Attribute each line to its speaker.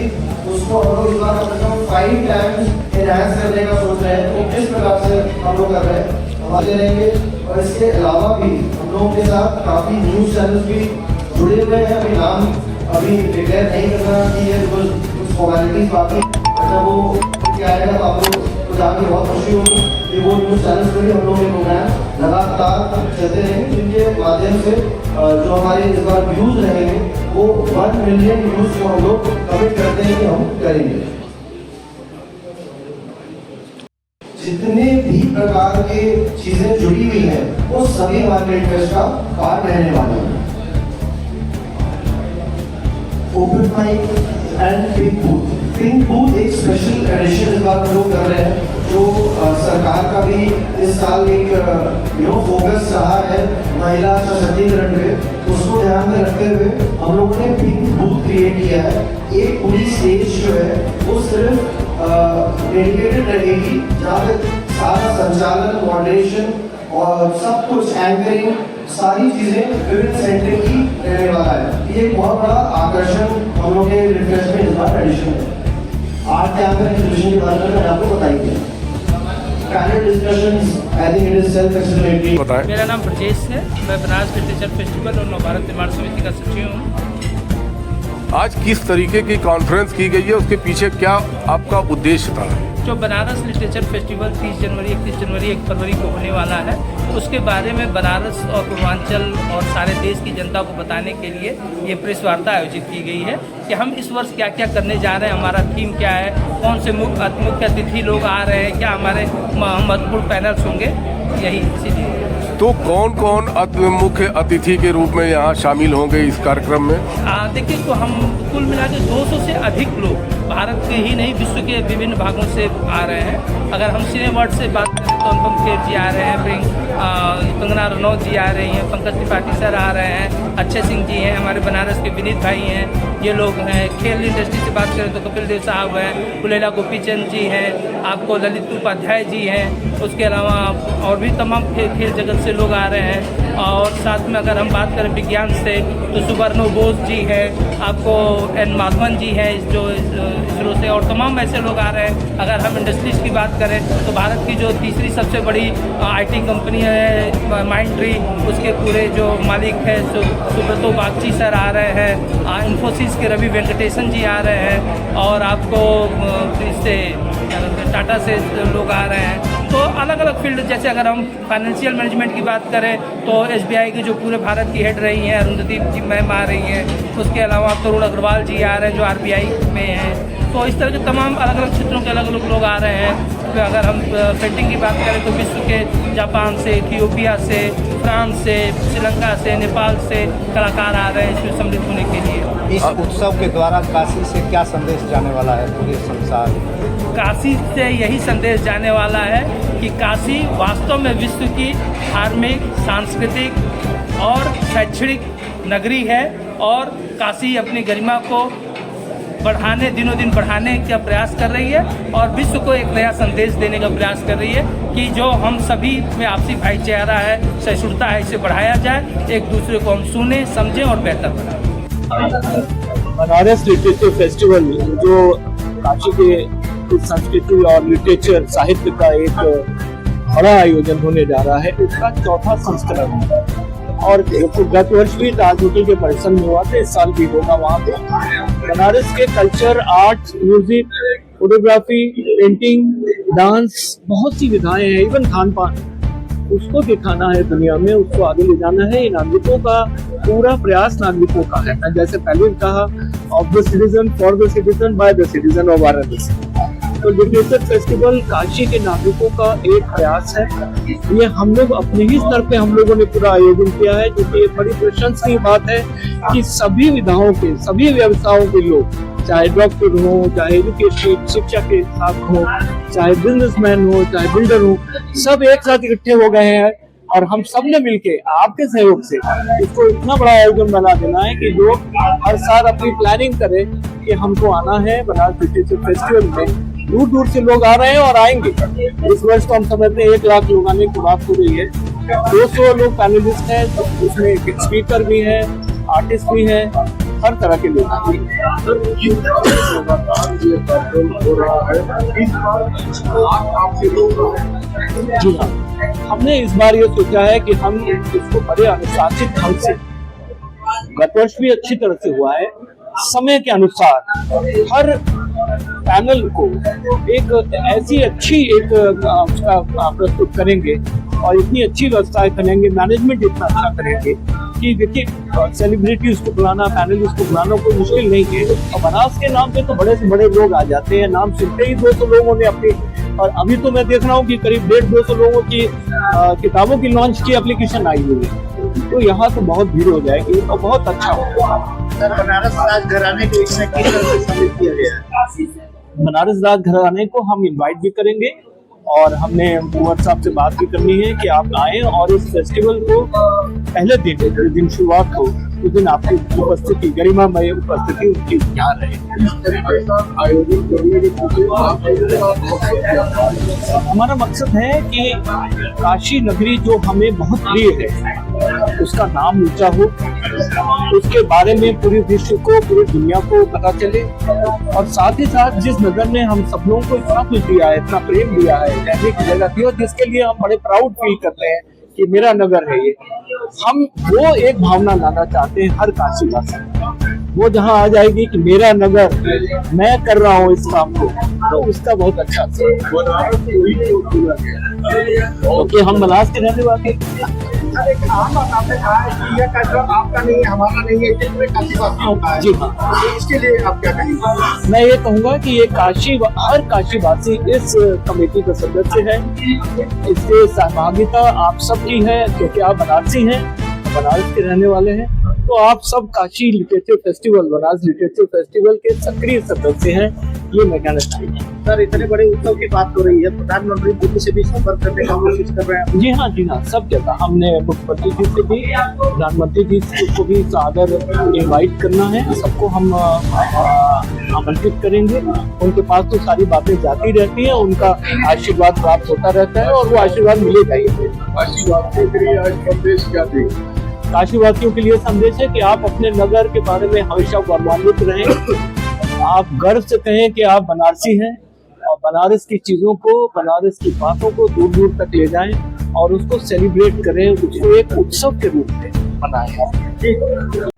Speaker 1: थी, उसको हम लोग इस बार कम से कम 5 टाइम्स एनहांस करने का सोच रहे हैं। तो किस प्रकार से हम लोग कर रहे हैं हमारे रहेंगे। और इसके अलावा भी हम लोगों के साथ काफ़ी न्यूज़ चैनल्स भी जुड़े हुए हैं। अभी नाम अभी डिक्लेयर नहीं करना चाहिए, कुछ फॉर्मेलिटीज बाकी, अच्छा वो क्या आएगा तो आप लोग को जाकर बहुत खुशी होगी कि वो न्यूज़ चैनल्स पर भी हम लोग ये प्रोग्राम लगातार चलते रहेंगे, जिनके माध्यम से जो हमारे इस बार व्यूज़ रहेंगे वो 1 मिलियन व्यूज़ को हम लोग कमिट करते हैं कि हम करेंगे। जितने भी प्रकार के चीजें जुड़ी हुई हैं वो सभी हमारे इंटरेस्ट का पार्ट रहने वाले हैं। Open mic and pink booth एक स्पेशल एडिशन इस बार हम लोग कर रहे हैं, जो सरकार का भी इस साल एक फोकस रहा है महिला सशक्तिकरण पे, उसको ध्यान में रखते हुए हम लोगों ने पिंक बूथ क्रिएट किया है। एक पूरी स्टेज जो है वो सिर्फ डेडिकेटेड रहेगी, जहाँ पे सारा संचालन, मॉडरेशन और सब कुछ एंकरिंग सारी चीजें विभिन्न सेंटर की रहने वाला है। ये एक बहुत बड़ा आकर्षण हम लोग के रिफ्रेशमेंट इस बार एडिशन है। आज के आकर एजुकेशन के बारे में आपको बताइए। Panel discussions, I think it is self explanatory.
Speaker 2: मेरा नाम ब्रजेश है, मैं बनारस लिटरेचर फेस्टिवल और नवभारत निर्माण समिति का सचिव हूँ।
Speaker 3: आज किस तरीके की कॉन्फ्रेंस की गई है, उसके पीछे क्या आपका उद्देश्य था?
Speaker 2: जो बनारस लिटरेचर फेस्टिवल 30 जनवरी, 31 जनवरी, 1 फरवरी को होने वाला है, उसके बारे में बनारस और पूर्वांचल और सारे देश की जनता को बताने के लिए ये प्रेस वार्ता आयोजित की गई है कि हम इस वर्ष क्या क्या करने जा रहे हैं, हमारा थीम क्या है, कौन से मुख्य अतिथि लोग आ रहे हैं, क्या हमारे महत्वपूर्ण पैनल्स होंगे, यही इसीलिए।
Speaker 3: तो कौन कौन मुख्य अतिथि के रूप में यहाँ शामिल होंगे इस कार्यक्रम में?
Speaker 2: देखिए, तो हम कुल मिला के 200 से अधिक लोग भारत के ही नहीं विश्व के विभिन्न भागों से आ रहे हैं। अगर हम सिनेवर्ड से बात करें तो अनुपम खेर जी आ रहे हैं, कंगना रनौत जी आ रही हैं, पंकज त्रिपाठी सर आ रहे हैं, अच्छे सिंह जी हैं, हमारे बनारस के विनीत भाई हैं, ये लोग हैं। खेल इंडस्ट्री से बात करें तो कपिल देव साहब हैं, कुलेला गोपीचंद जी हैं, आपको ललित उपाध्याय जी हैं, उसके अलावा और भी तमाम खेल जगत से लोग आ रहे हैं। और साथ में अगर हम बात करें विज्ञान से तो सुबर्णो बोस जी हैं, आपको एन माधवन जी हैं जो इसरो से, और तमाम ऐसे लोग आ रहे हैं। अगर हम इंडस्ट्रीज की बात करें तो भारत की जो तीसरी सबसे बड़ी IT कंपनी है माइंड ट्री, उसके पूरे जो मालिक है सुब्रतो बागची सर आ रहे हैं, इन्फोसिस के रवि वेंकटेशन जी आ रहे हैं, और आपको इससे टाटा से लोग आ रहे हैं। तो अलग अलग फील्ड, जैसे अगर हम फाइनेंशियल मैनेजमेंट की बात करें तो SBI की जो पूरे भारत की हेड रही हैं अरुंधति जी मैम आ रही हैं, उसके अलावा तरुण अग्रवाल जी आ रहे हैं जो RBI में हैं। तो इस तरह के तमाम अलग अलग क्षेत्रों के अलग अलग लोग आ रहे हैं। तो अगर हम पेंटिंग की बात करें तो विश्व के जापान से, इथियोपिया से, फ्रांस से, श्रीलंका से, नेपाल से कलाकार आ रहे हैं इसमें सम्मिलित होने के लिए।
Speaker 4: इस उत्सव के द्वारा काशी से क्या संदेश जाने वाला है पूरे संसार?
Speaker 2: काशी से यही संदेश जाने वाला है कि काशी वास्तव में विश्व की धार्मिक, सांस्कृतिक और शैक्षणिक नगरी है, और काशी अपनी गरिमा को बढ़ाने, दिनों दिन बढ़ाने का प्रयास कर रही है, और विश्व को एक नया संदेश देने का प्रयास कर रही है कि जो हम सभी में आपसी भाईचारा है, सहिष्णुता है, इसे बढ़ाया जाए, एक दूसरे को हम सुने, समझें और बेहतर बनाएं।
Speaker 5: बनारस लिटरेचर फेस्टिवल जो काशी के संस्कृति और लिटरेचर साहित्य का एक बड़ा आयोजन होने जा रहा है, इसका 4था संस्करण है। और गत वर्ष भी ताज होटल के परिसर में हुआ था, इस साल भी होगा वहाँ पे। बनारस के culture, art, music, photography, painting, dance, बहुत सी विधाएं हैं, इवन खान पान, उसको दिखाना है दुनिया में, उसको आगे ले जाना है। नागरिकों का पूरा प्रयास नागरिकों का है। मैं जैसे पहले कहा, of the citizen, for the citizen, by the citizen of Varanasi. तो लिटरेचर फेस्टिवल काशी के नागरिकों का एक प्रयास है। ये हम लोग अपने ही स्तर पे हम लोगों ने पूरा आयोजन किया है, जो कि एक बड़ी प्रशंसनीय बात है कि सभी विधाओं के, सभी व्यवसायों के लोग, चाहे डॉक्टर हो, चाहे एजुकेशन शिक्षा के साथ हो, चाहे बिजनेसमैन हो, चाहे बिल्डर हो, सब एक साथ इकट्ठे हो गए हैं। और हम सब ने मिलके आपके सहयोग से इसको इतना बड़ा आयोजन बना देना है कि लोग हर साल अपनी प्लानिंग करें कि हमको आना है बनारस लिटरेचर फेस्टिवल में। दूर दूर से लोग आ रहे हैं और आएंगे। इस वर्ष तो हम समझते हैं 1 लाख लोग आने की बात हो रही है। 200 लोग पैनलिस्ट हैं, उसमें स्पीकर भी हैं, आर्टिस्ट भी हैं, हर तरह के लोग आएंगे। जी हाँ, हमने इस बार ये सोचा है कि हम इसको बड़े अनुशासित ढंग से, गत वर्ष भी अच्छी तरह से हुआ है, समय के अनुसार हर पैनल को एक ऐसी अच्छी एक उसका प्रस्तुत करेंगे और इतनी अच्छी व्यवस्थाएं करेंगे, मैनेजमेंट इतना अच्छा करेंगे कि देखिए सेलिब्रिटीज को बुलाना, पैनलिस्ट को बुलाना कोई मुश्किल नहीं है। और बनास के नाम पे तो बड़े से बड़े लोग आ जाते हैं, नाम सुनते ही 200 लोगों ने अपनी, और अभी तो मैं देख रहा हूँ कि करीब 150-200 लोगों की किताबों की लॉन्च की एप्लीकेशन आई हुई है। तो यहाँ तो बहुत भीड़ हो जाएगी और बहुत अच्छा होगा।
Speaker 4: सर, बनारस राजघराने को इसमें किस तरह से शामिल किया गया है?
Speaker 5: बनारस राजघराने को हम इनवाइट भी करेंगे और हमने कुंवर साहब से बात भी करनी है कि आप आए और इस फेस्टिवल को पहले दिन, जिस दिन शुरुआत हो उस दिन आपकी उपस्थिति, गरिमामय उपस्थिति उनकी यहाँ रहे। हमारा मकसद है कि काशी नगरी जो हमें बहुत प्रिय है उसका नाम ऊंचा हो, उसके बारे में पूरे विश्व को, पूरी दुनिया को पता चले, और साथ ही साथ जिस नगर ने हम सब लोगों को इतना कुछ दिया है, इतना प्रेम दिया है, रहने की जगह दी, और जिसके लिए हम बड़े प्राउड फील करते हैं कि मेरा नगर है ये, हम वो एक भावना लाना चाहते हैं हर काशीवासी। वो जहाँ आ जाएगी कि मेरा नगर, मैं कर रहा हूँ इस काम को, तो उसका बहुत अच्छा क्योंकि हम बनास के रहने वाले।
Speaker 4: आपने कहा है कि यह कार्यक्रम आपका नहीं है, हमारा नहीं है, ये पूरे काशीवासियों का है।
Speaker 5: जी हाँ,
Speaker 4: तो इसके लिए आप क्या कहेंगे?
Speaker 5: मैं ये कहूँगा कि ये हर काशीवासी इस कमेटी का सदस्य है, इससे सहभागिता आप सबकी है क्योंकि आप बनारसी हैं, बनारस के रहने वाले हैं, तो आप सब Kashi literature festival, Banaras literature festival के सक्रिय सदस्य हैं, ये मैं कहना चाहूँगा।
Speaker 4: सर, इतने बड़े उत्सव की बात हो रही है, प्रधानमंत्री मोदी से भी संपर्क करने का कोशिश कर रहे हैं।
Speaker 5: जी हाँ, सब जगह हमने मुख्यमंत्री जी से भी, प्रधानमंत्री जी को भी सादर इनवाइट करना है, सबको हम आमंत्रित करेंगे। उनके पास तो सारी बातें जाती रहती हैं, उनका आशीर्वाद प्राप्त होता रहता है और वो आशीर्वाद मिलेगा ही।
Speaker 3: काशीवासियों के लिए आज संदेश क्या देंगे?
Speaker 5: काशीवासियों के लिए संदेश है कि आप अपने नगर के बारे में हमेशा गौरवान्वित रहें, आप गर्व से कहें कि आप बनारसी हैं, और बनारस की चीजों को, बनारस की बातों को दूर दूर तक ले जाएं और उसको सेलिब्रेट करें, उसको एक उत्सव के रूप में मनाएं।